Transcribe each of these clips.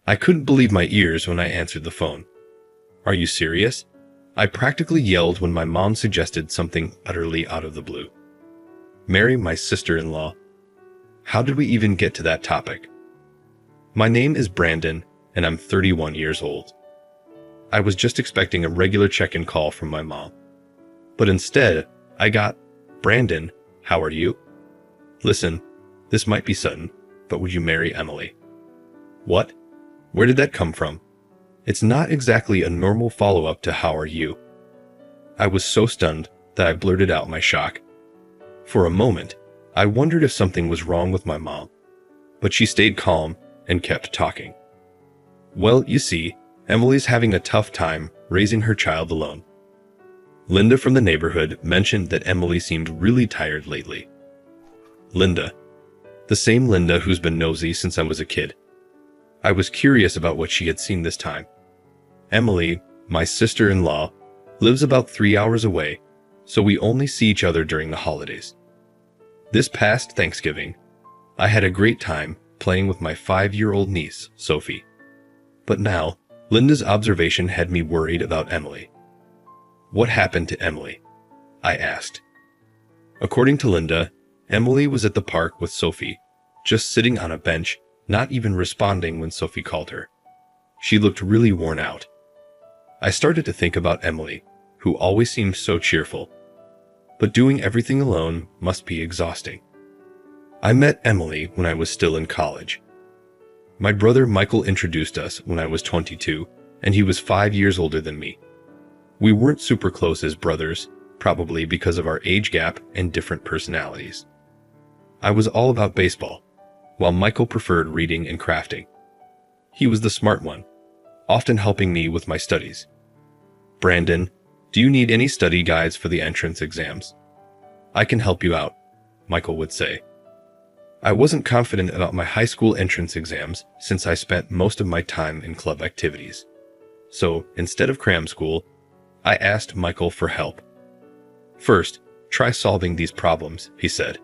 I couldn't believe my ears when I answered the phone. Are you serious? I practically yelled when my mom suggested something utterly out of the blue. Marry my sister-in-law. How did we even get to that topic? My name is Brandon, and I'm 31 years old. I was just expecting a regular check-in call from my mom. But instead, I got, Brandon, how are you? Listen, this might be sudden, but would you marry Emily? What? Where did that come from? It's not exactly a normal follow-up to how are you. I was so stunned that I blurted out my shock. For a moment, I wondered if something was wrong with my mom, but she stayed calm and kept talking. Well, you see, Emily's having a tough time raising her child alone. Linda from the neighborhood mentioned that Emily seemed really tired lately. Linda. The same Linda who's been nosy since I was a kid. I was curious about what she had seen this time. Emily, my sister-in-law, lives about 3 hours away, so we only see each other during the holidays. This past Thanksgiving, I had a great time playing with my 5-year-old niece, Sophie. But now, Linda's observation had me worried about Emily. What happened to Emily? I asked. According to Linda, Emily was at the park with Sophie, just sitting on a bench, not even responding when Sophie called her. She looked really worn out. I started to think about Emily, who always seemed so cheerful. But doing everything alone must be exhausting. I met Emily when I was still in college. My brother Michael introduced us when I was 22, and he was 5 years older than me. We weren't super close as brothers, probably because of our age gap and different personalities. I was all about baseball, while Michael preferred reading and crafting. He was the smart one, often helping me with my studies. Brandon, do you need any study guides for the entrance exams? I can help you out, Michael would say. I wasn't confident about my high school entrance exams since I spent most of my time in club activities. So, instead of cram school, I asked Michael for help. First, try solving these problems, he said.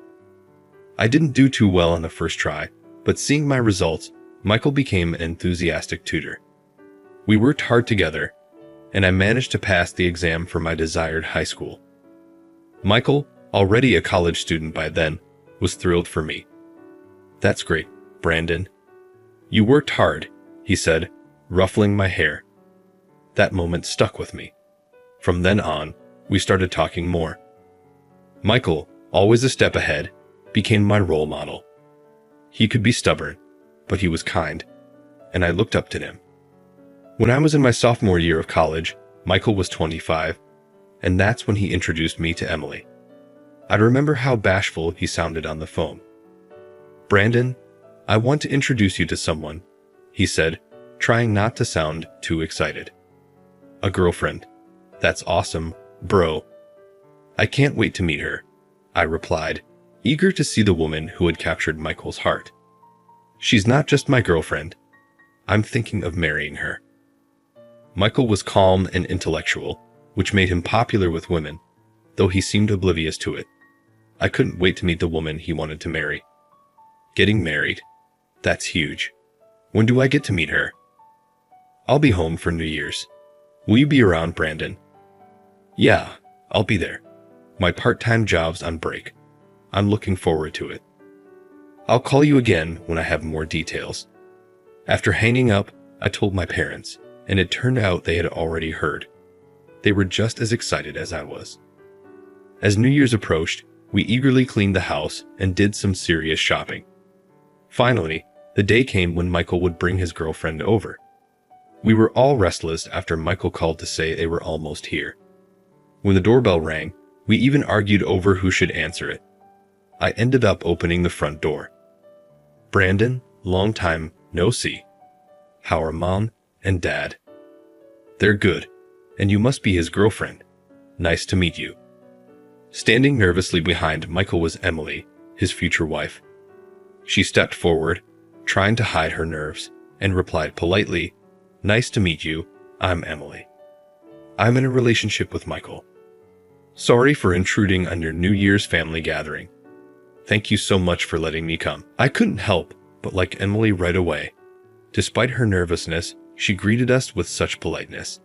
I didn't do too well on the first try, but seeing my results, Michael became an enthusiastic tutor. We worked hard together, and I managed to pass the exam for my desired high school. Michael, already a college student by then, was thrilled for me. That's great, Brandon. You worked hard, he said, ruffling my hair. That moment stuck with me. From then on, we started talking more. Michael, always a step ahead, became my role model. He could be stubborn, but he was kind, and I looked up to him. When I was in my sophomore year of college, Michael was 25, and that's when he introduced me to Emily. I remember how bashful he sounded on the phone. Brandon, I want to introduce you to someone, he said, trying not to sound too excited. A girlfriend. That's awesome, bro. I can't wait to meet her, I replied, eager to see the woman who had captured Michael's heart. She's not just my girlfriend. I'm thinking of marrying her. Michael was calm and intellectual, which made him popular with women, though he seemed oblivious to it. I couldn't wait to meet the woman he wanted to marry. Getting married. That's huge. When do I get to meet her? I'll be home for New Year's. Will you be around, Brandon? Yeah, I'll be there. My part-time job's on break. I'm looking forward to it. I'll call you again when I have more details. After hanging up, I told my parents, and it turned out they had already heard. They were just as excited as I was. As New Year's approached, we eagerly cleaned the house and did some serious shopping. Finally, the day came when Michael would bring his girlfriend over. We were all restless after Michael called to say they were almost here. When the doorbell rang, we even argued over who should answer it. I ended up opening the front door. Brandon, long time no see. How are Mom and Dad? They're good, and you must be his girlfriend. Nice to meet you. Standing nervously behind Michael was Emily, his future wife. She stepped forward, trying to hide her nerves, and replied politely, "Nice to meet you, I'm Emily. I'm in a relationship with Michael. Sorry for intruding on your New Year's family gathering. Thank you so much for letting me come." I couldn't help but like Emily right away. Despite her nervousness, she greeted us with such politeness.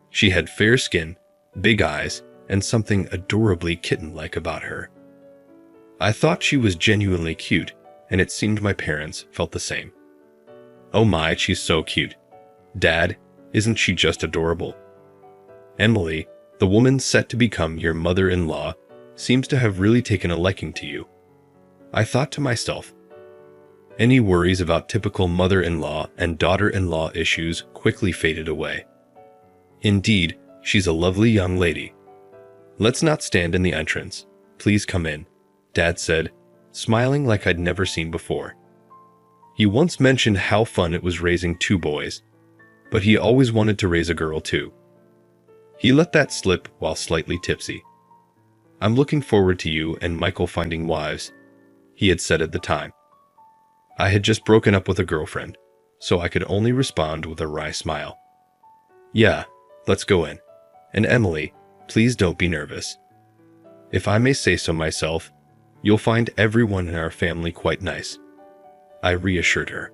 She had fair skin, big eyes, and something adorably kitten-like about her. I thought she was genuinely cute, and it seemed my parents felt the same. Oh my, she's so cute. Dad, isn't she just adorable? Emily, the woman set to become your mother-in-law, seems to have really taken a liking to you. I thought to myself. Any worries about typical mother-in-law and daughter-in-law issues quickly faded away. Indeed, she's a lovely young lady. Let's not stand in the entrance. Please come in, Dad said, smiling like I'd never seen before. He once mentioned how fun it was raising 2 boys, but he always wanted to raise a girl too. He let that slip while slightly tipsy. I'm looking forward to you and Michael finding wives, he had said at the time. I had just broken up with a girlfriend, so I could only respond with a wry smile. Yeah, let's go in. And Emily, please don't be nervous. If I may say so myself, you'll find everyone in our family quite nice, I reassured her.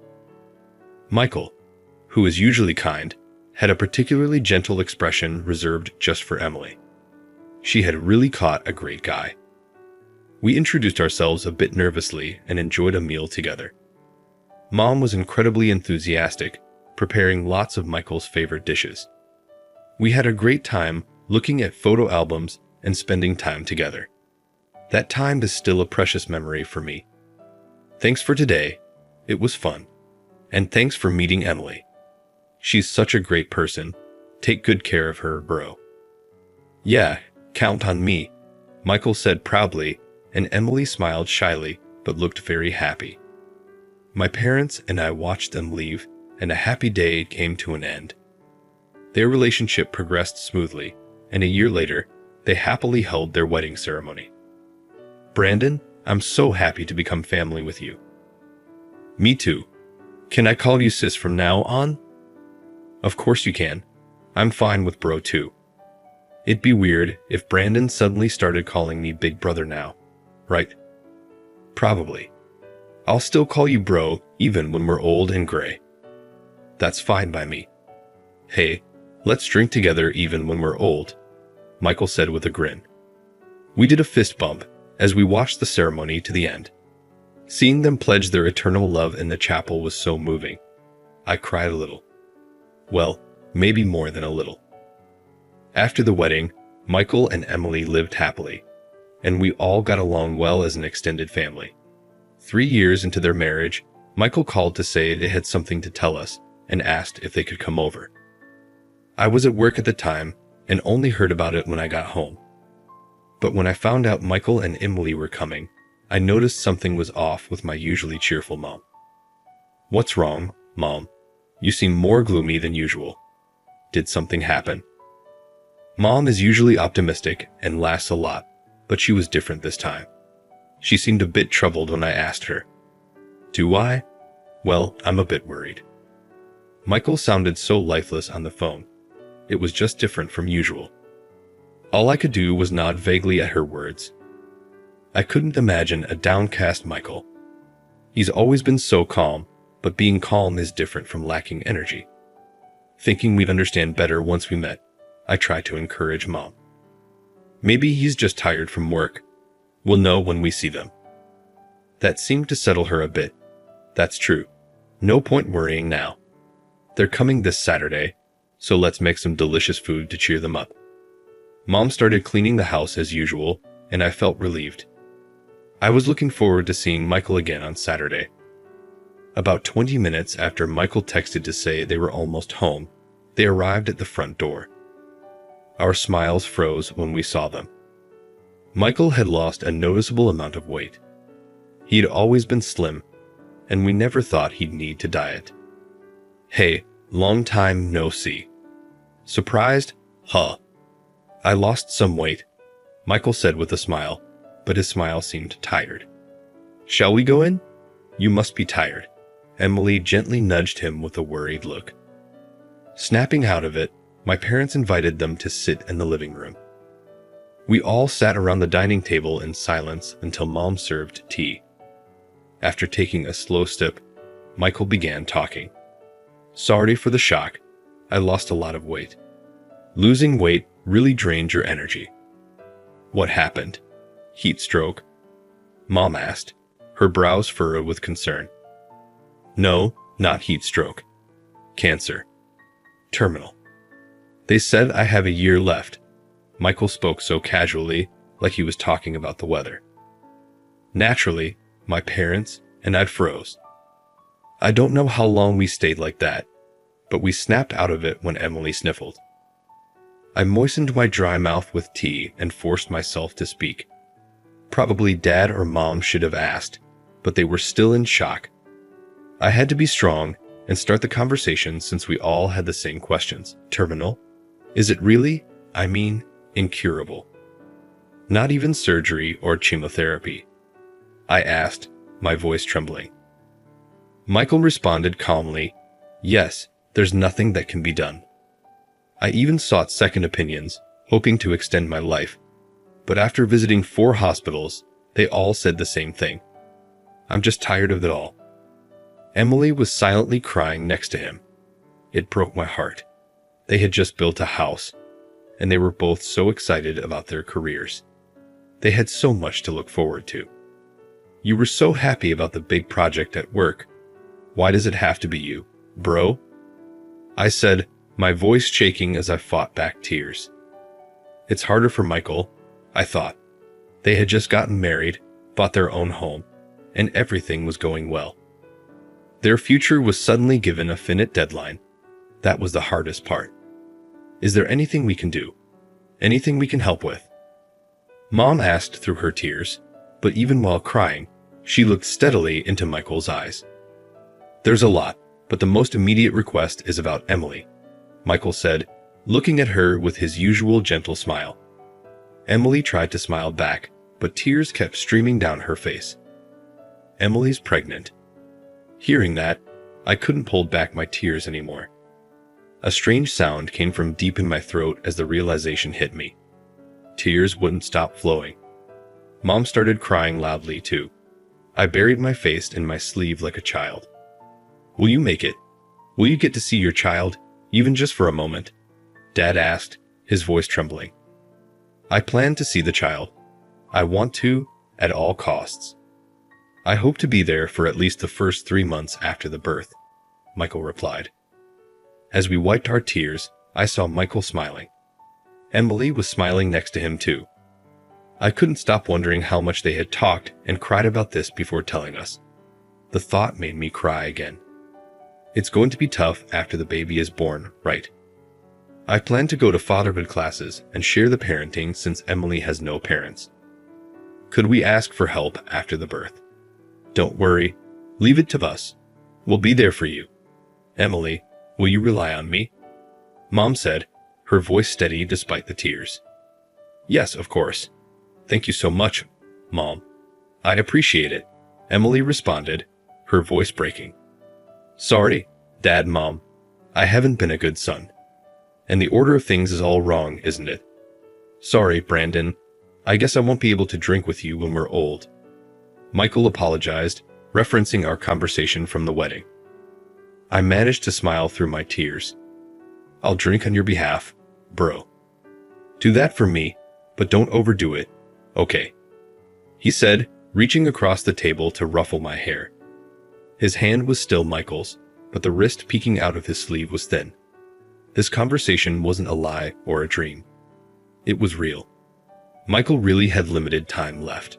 Michael, who is usually kind, had a particularly gentle expression reserved just for Emily. She had really caught a great guy. We introduced ourselves a bit nervously and enjoyed a meal together. Mom was incredibly enthusiastic, preparing lots of Michael's favorite dishes. We had a great time looking at photo albums and spending time together. That time is still a precious memory for me. Thanks for today. It was fun. And thanks for meeting Emily. She's such a great person. Take good care of her, bro. Yeah, count on me, Michael said proudly, and Emily smiled shyly but looked very happy. My parents and I watched them leave, and a happy day came to an end. Their relationship progressed smoothly, and a year later, they happily held their wedding ceremony. Brandon, I'm so happy to become family with you. Me too. Can I call you sis from now on? Of course you can. I'm fine with bro too. It'd be weird if Brandon suddenly started calling me big brother now, right? Probably. I'll still call you bro even when we're old and gray. That's fine by me. Hey, let's drink together even when we're old, Michael said with a grin. We did a fist bump as we watched the ceremony to the end. Seeing them pledge their eternal love in the chapel was so moving. I cried a little. Well, maybe more than a little. After the wedding, Michael and Emily lived happily, and we all got along well as an extended family. 3 years into their marriage, Michael called to say they had something to tell us and asked if they could come over. I was at work at the time and only heard about it when I got home. But when I found out Michael and Emily were coming, I noticed something was off with my usually cheerful mom. What's wrong, Mom? You seem more gloomy than usual. Did something happen? Mom is usually optimistic and laughs a lot, but she was different this time. She seemed a bit troubled when I asked her. Do I? Well, I'm a bit worried. Michael sounded so lifeless on the phone. It was just different from usual. All I could do was nod vaguely at her words. I couldn't imagine a downcast Michael. He's always been so calm, but being calm is different from lacking energy. Thinking we'd understand better once we met, I tried to encourage Mom. Maybe he's just tired from work. We'll know when we see them. That seemed to settle her a bit. That's true. No point worrying now. They're coming this Saturday, so let's make some delicious food to cheer them up. Mom started cleaning the house as usual, and I felt relieved. I was looking forward to seeing Michael again on Saturday. About 20 minutes after Michael texted to say they were almost home, they arrived at the front door. Our smiles froze when we saw them. Michael had lost a noticeable amount of weight. He'd always been slim, and we never thought he'd need to diet. Hey, long time no see. Surprised? Huh. I lost some weight, Michael said with a smile, but his smile seemed tired. Shall we go in? You must be tired. Emily gently nudged him with a worried look. Snapping out of it, my parents invited them to sit in the living room. We all sat around the dining table in silence until Mom served tea. After taking a slow sip, Michael began talking. Sorry for the shock. I lost a lot of weight. Losing weight really drains your energy. What happened? Heat stroke? Mom asked, her brows furrowed with concern. No, not heat stroke. Cancer. Terminal. They said I have a year left. Michael spoke so casually, like he was talking about the weather. Naturally, my parents and I froze. I don't know how long we stayed like that, but we snapped out of it when Emily sniffled. I moistened my dry mouth with tea and forced myself to speak. Probably Dad or Mom should have asked, but they were still in shock. I had to be strong and start the conversation since we all had the same questions. Terminal? Is it really? I mean, incurable. Not even surgery or chemotherapy? I asked, my voice trembling. Michael responded calmly, yes, there's nothing that can be done. I even sought second opinions, hoping to extend my life. But after visiting 4 hospitals, they all said the same thing. I'm just tired of it all. Emily was silently crying next to him. It broke my heart. They had just built a house, and they were both so excited about their careers. They had so much to look forward to. You were so happy about the big project at work. Why does it have to be you, bro? I said, my voice shaking as I fought back tears. It's harder for Michael, I thought. They had just gotten married, bought their own home, and everything was going well. Their future was suddenly given a finite deadline. That was the hardest part. Is there anything we can do? Anything we can help with? Mom asked through her tears, but even while crying, she looked steadily into Michael's eyes. There's a lot, but the most immediate request is about Emily, Michael said, looking at her with his usual gentle smile. Emily tried to smile back, but tears kept streaming down her face. Emily's pregnant. Hearing that, I couldn't hold back my tears anymore. A strange sound came from deep in my throat as the realization hit me. Tears wouldn't stop flowing. Mom started crying loudly too. I buried my face in my sleeve like a child. Will you make it? Will you get to see your child, even just for a moment? Dad asked, his voice trembling. I plan to see the child. I want to, at all costs. I hope to be there for at least the first 3 months after the birth, Michael replied. As we wiped our tears, I saw Michael smiling. Emily was smiling next to him too. I couldn't stop wondering how much they had talked and cried about this before telling us. The thought made me cry again. It's going to be tough after the baby is born, right? I plan to go to fatherhood classes and share the parenting since Emily has no parents. Could we ask for help after the birth? Don't worry, leave it to us. We'll be there for you. Emily, will you rely on me? Mom said, her voice steady despite the tears. Yes, of course. Thank you so much, Mom. I appreciate it, Emily responded, her voice breaking. Sorry, Dad, Mom. I haven't been a good son. And the order of things is all wrong, isn't it? Sorry, Brandon. I guess I won't be able to drink with you when we're old. Michael apologized, referencing our conversation from the wedding. I managed to smile through my tears. I'll drink on your behalf, bro. Do that for me, but don't overdo it, okay? He said, reaching across the table to ruffle my hair. His hand was still Michael's, but the wrist peeking out of his sleeve was thin. This conversation wasn't a lie or a dream. It was real. Michael really had limited time left.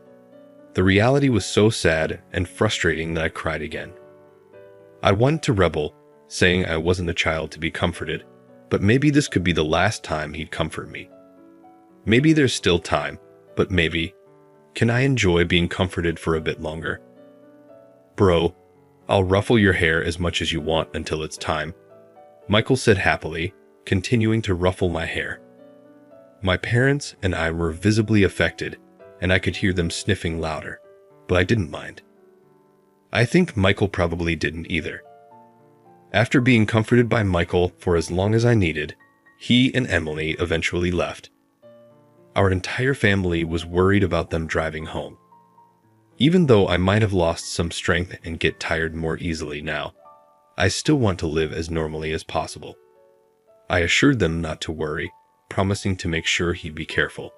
The reality was so sad and frustrating that I cried again. I wanted to rebel, saying I wasn't a child to be comforted, but maybe this could be the last time he'd comfort me. Maybe there's still time, but maybe, can I enjoy being comforted for a bit longer? Bro, I'll ruffle your hair as much as you want until it's time, Michael said happily, continuing to ruffle my hair. My parents and I were visibly affected, and I could hear them sniffing louder, but I didn't mind. I think Michael probably didn't either. After being comforted by Michael for as long as I needed, he and Emily eventually left. Our entire family was worried about them driving home. Even though I might have lost some strength and get tired more easily now, I still want to live as normally as possible. I assured them not to worry, promising to make sure he'd be careful.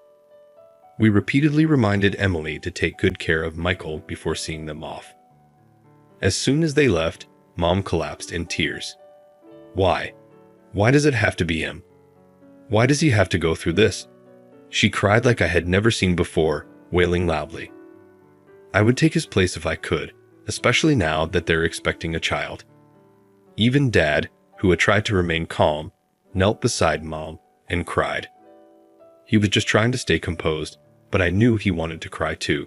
We repeatedly reminded Emily to take good care of Michael before seeing them off. As soon as they left, Mom collapsed in tears. Why? Why does it have to be him? Why does he have to go through this? She cried like I had never seen before, wailing loudly. I would take his place if I could, especially now that they're expecting a child. Even Dad, who had tried to remain calm, knelt beside Mom and cried. He was just trying to stay composed, but I knew he wanted to cry too.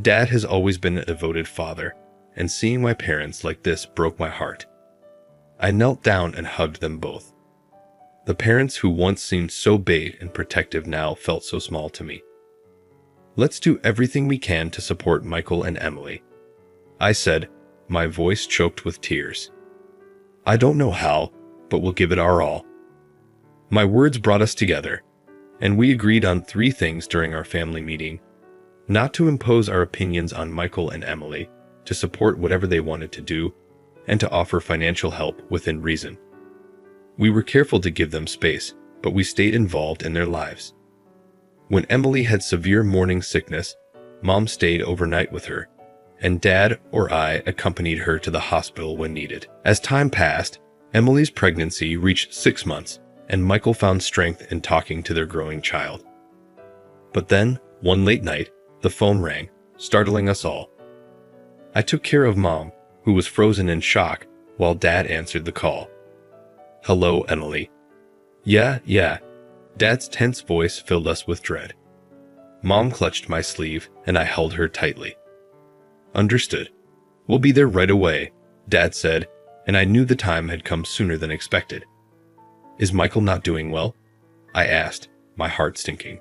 Dad has always been a devoted father, and seeing my parents like this broke my heart. I knelt down and hugged them both. The parents who once seemed so big and protective now felt so small to me. Let's do everything we can to support Michael and Emily, I said, my voice choked with tears. I don't know how, but we'll give it our all. My words brought us together, and we agreed on 3 things during our family meeting: not to impose our opinions on Michael and Emily, to support whatever they wanted to do, and to offer financial help within reason. We were careful to give them space, but we stayed involved in their lives. When Emily had severe morning sickness, Mom stayed overnight with her, and Dad or I accompanied her to the hospital when needed. As time passed, Emily's pregnancy reached 6 months, and Michael found strength in talking to their growing child. But then, one late night, the phone rang, startling us all. I took care of Mom, who was frozen in shock, while Dad answered the call. Hello, Emily. Yeah. Dad's tense voice filled us with dread. Mom clutched my sleeve, and I held her tightly. Understood. We'll be there right away, Dad said, and I knew the time had come sooner than expected. Is Michael not doing well? I asked, my heart sinking.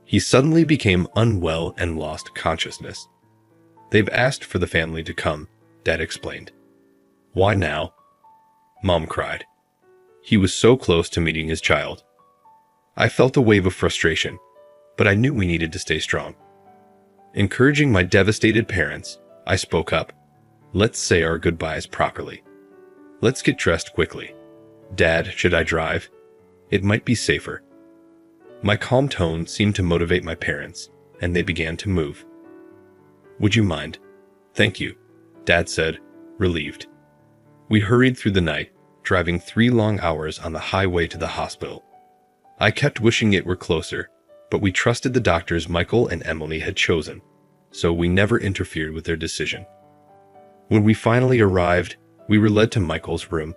He suddenly became unwell and lost consciousness. They've asked for the family to come, Dad explained. Why now? Mom cried. He was so close to meeting his child. I felt a wave of frustration, but I knew we needed to stay strong. Encouraging my devastated parents, I spoke up. Let's say our goodbyes properly. Let's get dressed quickly. Dad, should I drive? It might be safer. My calm tone seemed to motivate my parents, and they began to move. Would you mind? Thank you, Dad said, relieved. We hurried through the night, driving 3 long hours on the highway to the hospital. I kept wishing it were closer, but we trusted the doctors Michael and Emily had chosen, so we never interfered with their decision. When we finally arrived, we were led to Michael's room.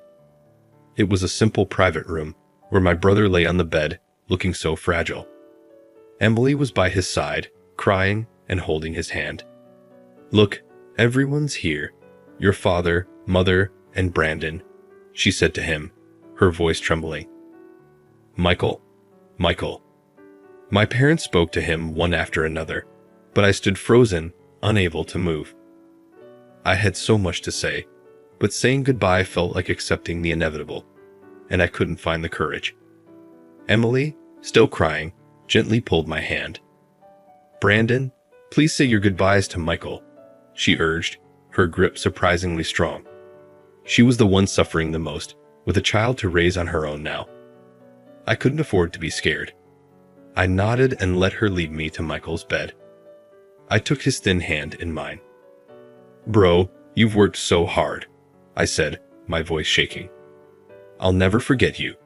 It was a simple private room, where my brother lay on the bed, looking so fragile. Emily was by his side, crying and holding his hand. Look, everyone's here. Your father, mother, and Brandon, she said to him, her voice trembling. Michael. My parents spoke to him one after another, but I stood frozen, unable to move. I had so much to say, but saying goodbye felt like accepting the inevitable, and I couldn't find the courage. Emily, still crying, gently pulled my hand. Brandon, please say your goodbyes to Michael, she urged, her grip surprisingly strong. She was the one suffering the most, with a child to raise on her own now. I couldn't afford to be scared. I nodded and let her lead me to Michael's bed. I took his thin hand in mine. Bro, you've worked so hard, I said, my voice shaking. I'll never forget you.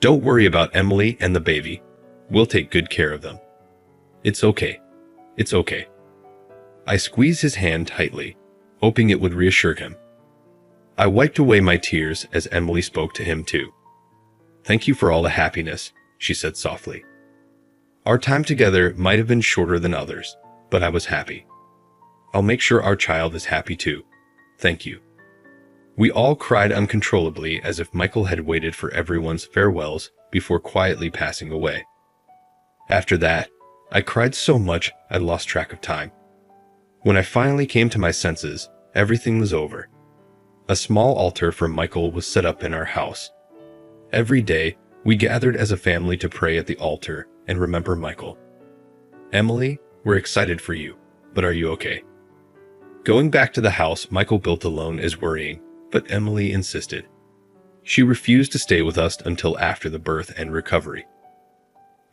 Don't worry about Emily and the baby. We'll take good care of them. It's okay. I squeezed his hand tightly, hoping it would reassure him. I wiped away my tears as Emily spoke to him too. Thank you for all the happiness, she said softly. Our time together might have been shorter than others, but I was happy. I'll make sure our child is happy too. Thank you. We all cried uncontrollably as if Michael had waited for everyone's farewells before quietly passing away. After that, I cried so much I lost track of time. When I finally came to my senses, everything was over. A small altar for Michael was set up in our house. Every day, we gathered as a family to pray at the altar and remember Michael. Emily, we're excited for you, but are you okay? Going back to the house Michael built alone is worrying, But Emily insisted. She refused to stay with us until after the birth and recovery.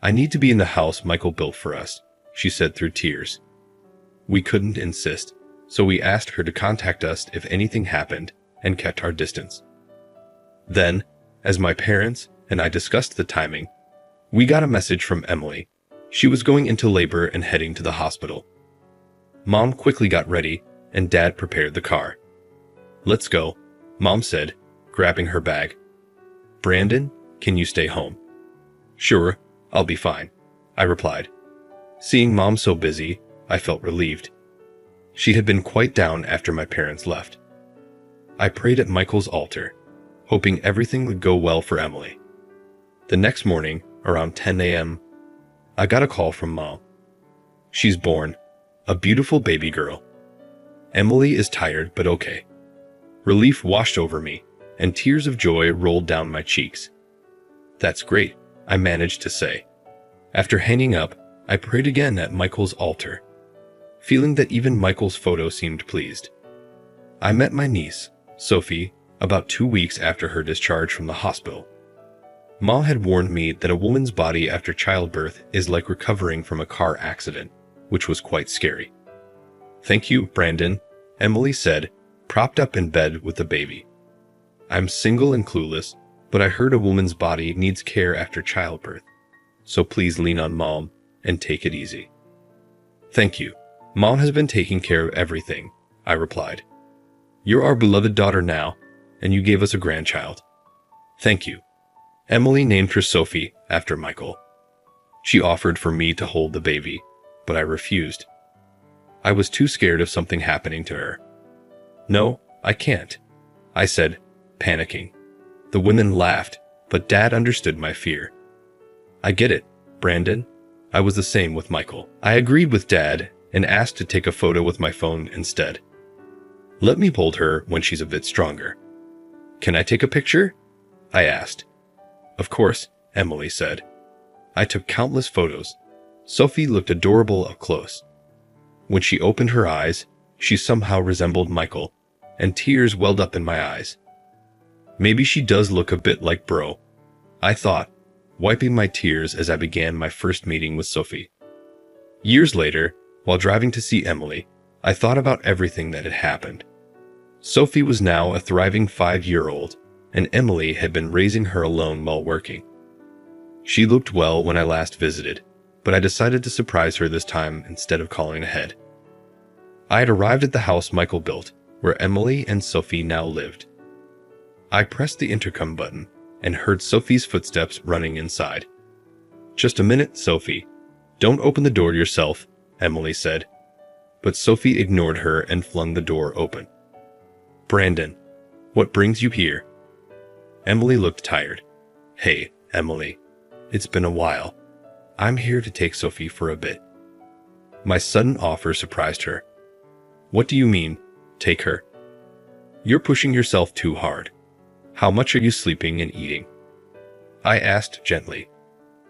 "I need to be in the house Michael built for us," she said through tears. We couldn't insist, so we asked her to contact us if anything happened and kept our distance. Then, as my parents and I discussed the timing, we got a message from Emily. She was going into labor and heading to the hospital. Mom quickly got ready, and Dad prepared the car. "Let's go," Mom said, grabbing her bag. "Brandon, can you stay home?" "Sure, I'll be fine," I replied. Seeing Mom so busy, I felt relieved. She had been quite down after my parents left. I prayed at Michael's altar, hoping everything would go well for Emily. The next morning, around 10 a.m., I got a call from Mom. "She's born, a beautiful baby girl. Emily is tired but okay." Relief washed over me, and tears of joy rolled down my cheeks. "That's great," I managed to say. After hanging up, I prayed again at Michael's altar, feeling that even Michael's photo seemed pleased. I met my niece, Sophie, about 2 weeks after her discharge from the hospital. Ma had warned me that a woman's body after childbirth is like recovering from a car accident, which was quite scary. "Thank you, Brandon," Emily said, propped up in bed with the baby. "I'm single and clueless, but I heard a woman's body needs care after childbirth, so please lean on Mom and take it easy." "Thank you. Mom has been taking care of everything," I replied. "You're our beloved daughter now, and you gave us a grandchild." "Thank you." Emily named her Sophie after Michael. She offered for me to hold the baby, but I refused. I was too scared of something happening to her. "No, I can't," I said, panicking. The women laughed, but Dad understood my fear. "I get it, Brandon. I was the same with Michael." I agreed with Dad and asked to take a photo with my phone instead. "Let me hold her when she's a bit stronger." "Can I take a picture?" I asked. "Of course," Emily said. I took countless photos. Sophie looked adorable up close. When she opened her eyes, she somehow resembled Michael, and tears welled up in my eyes. "Maybe she does look a bit like Bro," I thought, wiping my tears as I began my first meeting with Sophie. Years later, while driving to see Emily, I thought about everything that had happened. Sophie was now a thriving 5-year-old, and Emily had been raising her alone while working. She looked well when I last visited, but I decided to surprise her this time instead of calling ahead. I had arrived at the house Michael built, where Emily and Sophie now lived. I pressed the intercom button and heard Sophie's footsteps running inside. "Just a minute, Sophie. Don't open the door yourself," Emily said. But Sophie ignored her and flung the door open. "Brandon, what brings you here?" Emily looked tired. "Hey, Emily. It's been a while. I'm here to take Sophie for a bit." My sudden offer surprised her. "What do you mean, take her?" "You're pushing yourself too hard. How much are you sleeping and eating?" I asked gently.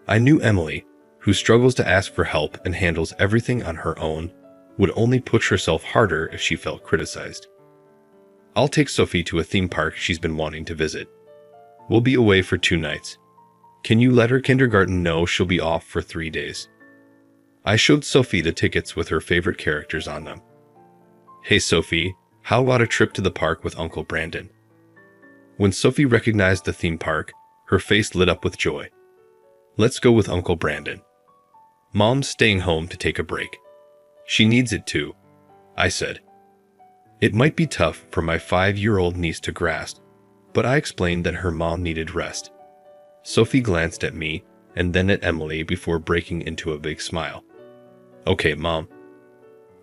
I knew Emily, who struggles to ask for help and handles everything on her own, would only push herself harder if she felt criticized. "I'll take Sophie to a theme park she's been wanting to visit. We'll be away for 2 nights. Can you let her kindergarten know she'll be off for 3 days?" I showed Sophie the tickets with her favorite characters on them. "Hey Sophie, how about a trip to the park with Uncle Brandon?" When Sophie recognized the theme park, her face lit up with joy. "Let's go with Uncle Brandon. Mom's staying home to take a break. She needs it too," I said. It might be tough for my 5-year-old niece to grasp, but I explained that her mom needed rest. Sophie glanced at me and then at Emily before breaking into a big smile. "Okay, Mom.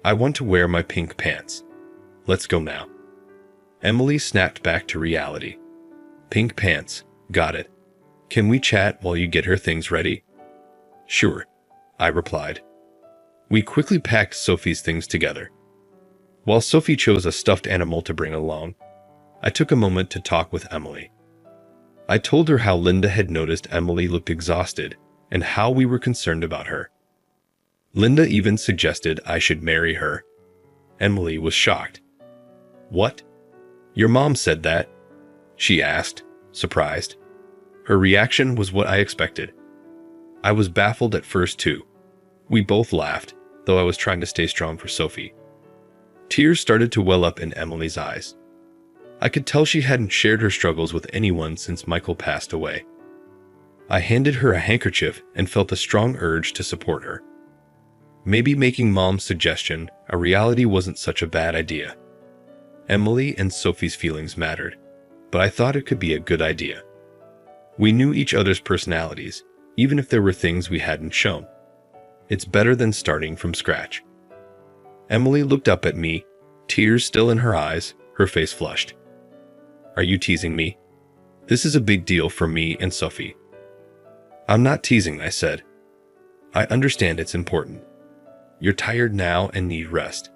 I want to wear my pink pants. Let's go now." Emily snapped back to reality. "Pink pants, got it. Can we chat while you get her things ready?" "Sure," I replied. We quickly packed Sophie's things together. While Sophie chose a stuffed animal to bring along, I took a moment to talk with Emily. I told her how Linda had noticed Emily looked exhausted and how we were concerned about her. Linda even suggested I should marry her. Emily was shocked. "What? Your mom said that?" she asked, surprised. Her reaction was what I expected. I was baffled at first too. We both laughed, though I was trying to stay strong for Sophie. Tears started to well up in Emily's eyes. I could tell she hadn't shared her struggles with anyone since Michael passed away. I handed her a handkerchief and felt a strong urge to support her. Maybe making Mom's suggestion a reality wasn't such a bad idea. Emily and Sophie's feelings mattered, but I thought it could be a good idea. We knew each other's personalities, even if there were things we hadn't shown. It's better than starting from scratch. Emily looked up at me, tears still in her eyes, her face flushed. "Are you teasing me? This is a big deal for me and Sophie." "I'm not teasing," I said. "I understand it's important. You're tired now and need rest.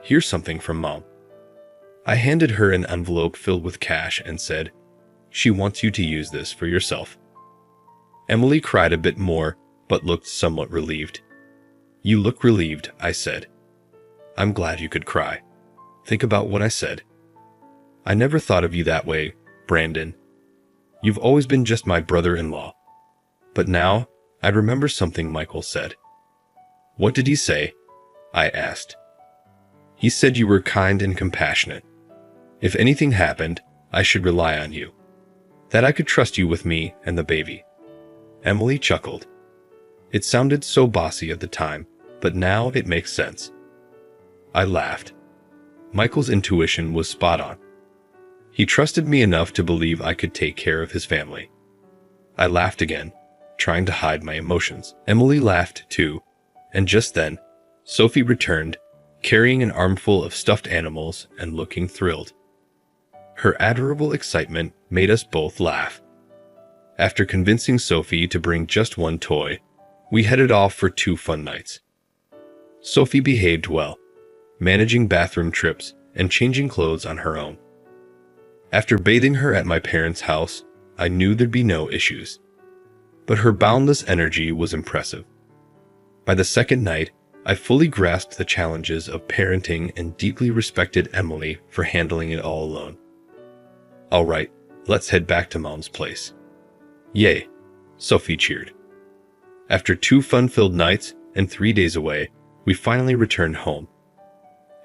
Here's something from Mom." I handed her an envelope filled with cash and said, "She wants you to use this for yourself." Emily cried a bit more, but looked somewhat relieved. "You look relieved," I said. "I'm glad you could cry. Think about what I said. I never thought of you that way, Brandon. You've always been just my brother-in-law. But now, I remember something Michael said." "What did he say?" I asked. "He said you were kind and compassionate. If anything happened, I should rely on you. That I could trust you with me and the baby." Emily chuckled. It sounded so bossy at the time, but now it makes sense. I laughed. Michael's intuition was spot on. He trusted me enough to believe I could take care of his family. I laughed again, trying to hide my emotions. Emily laughed too, and just then, Sophie returned, carrying an armful of stuffed animals and looking thrilled. Her adorable excitement made us both laugh. After convincing Sophie to bring just one toy, we headed off for 2 fun nights. Sophie behaved well, managing bathroom trips and changing clothes on her own. After bathing her at my parents' house, I knew there'd be no issues. But her boundless energy was impressive. By the second night, I fully grasped the challenges of parenting and deeply respected Emily for handling it all alone. "All right, let's head back to Mom's place." "Yay," Sophie cheered. After 2 fun-filled nights and 3 days away, we finally returned home.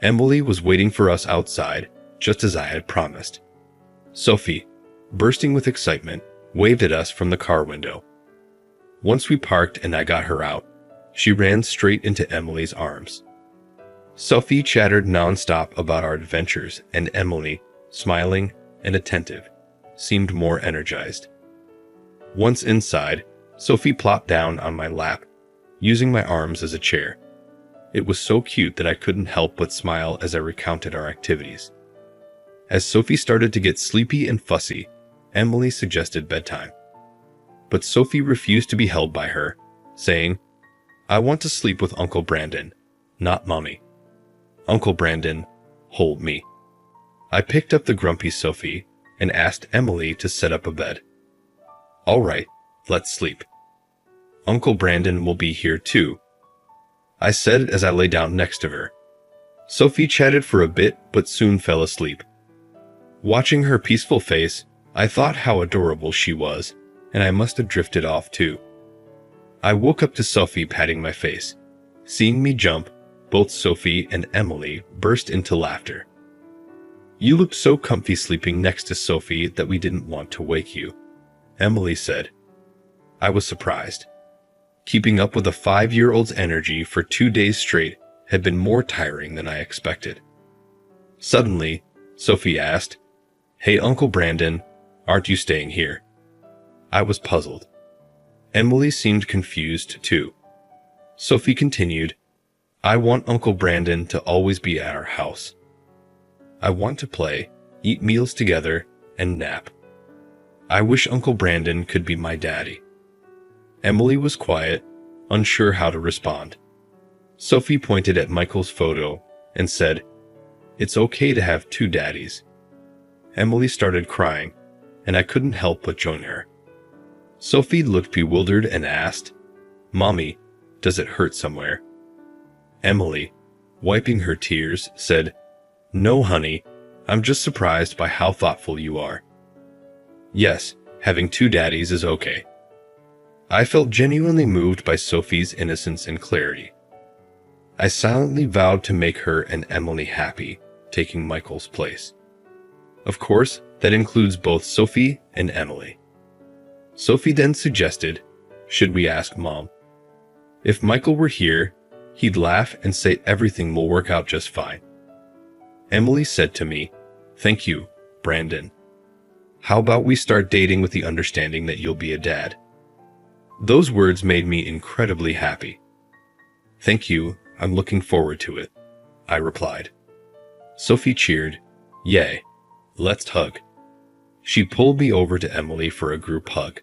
Emily was waiting for us outside, just as I had promised. Sophie, bursting with excitement, waved at us from the car window. Once we parked and I got her out, she ran straight into Emily's arms. Sophie chattered nonstop about our adventures, and Emily, smiling and attentive, seemed more energized. Once inside, Sophie plopped down on my lap, using my arms as a chair. It was so cute that I couldn't help but smile as I recounted our activities. As Sophie started to get sleepy and fussy, Emily suggested bedtime. But Sophie refused to be held by her, saying, "I want to sleep with Uncle Brandon, not Mommy. Uncle Brandon, hold me." I picked up the grumpy Sophie and asked Emily to set up a bed. "All right, let's sleep. Uncle Brandon will be here too," I said as I lay down next to her. Sophie chatted for a bit but soon fell asleep. Watching her peaceful face, I thought how adorable she was, and I must have drifted off too. I woke up to Sophie patting my face. Seeing me jump, both Sophie and Emily burst into laughter. "You looked so comfy sleeping next to Sophie that we didn't want to wake you," Emily said. I was surprised. Keeping up with a 5-year-old's energy for 2 days straight had been more tiring than I expected. Suddenly, Sophie asked, "Hey, Uncle Brandon, aren't you staying here?" I was puzzled. Emily seemed confused too. Sophie continued, "I want Uncle Brandon to always be at our house. I want to play, eat meals together, and nap. I wish Uncle Brandon could be my daddy." Emily was quiet, unsure how to respond. Sophie pointed at Michael's photo and said, "It's okay to have 2 daddies." Emily started crying, and I couldn't help but join her. Sophie looked bewildered and asked, "Mommy, does it hurt somewhere?" Emily, wiping her tears, said, "No, honey, I'm just surprised by how thoughtful you are. Yes, having two daddies is okay. I felt genuinely moved by Sophie's innocence and clarity. I silently vowed to make her and Emily happy, taking Michael's place. Of course, that includes both Sophie and Emily. Sophie then suggested, should we ask Mom? If Michael were here, he'd laugh and say everything will work out just fine. Emily said to me, thank you, Brandon. How about we start dating with the understanding that you'll be a dad? Those words made me incredibly happy. Thank you, I'm looking forward to it, I replied. Sophie cheered, yay, let's hug. She pulled me over to Emily for a group hug.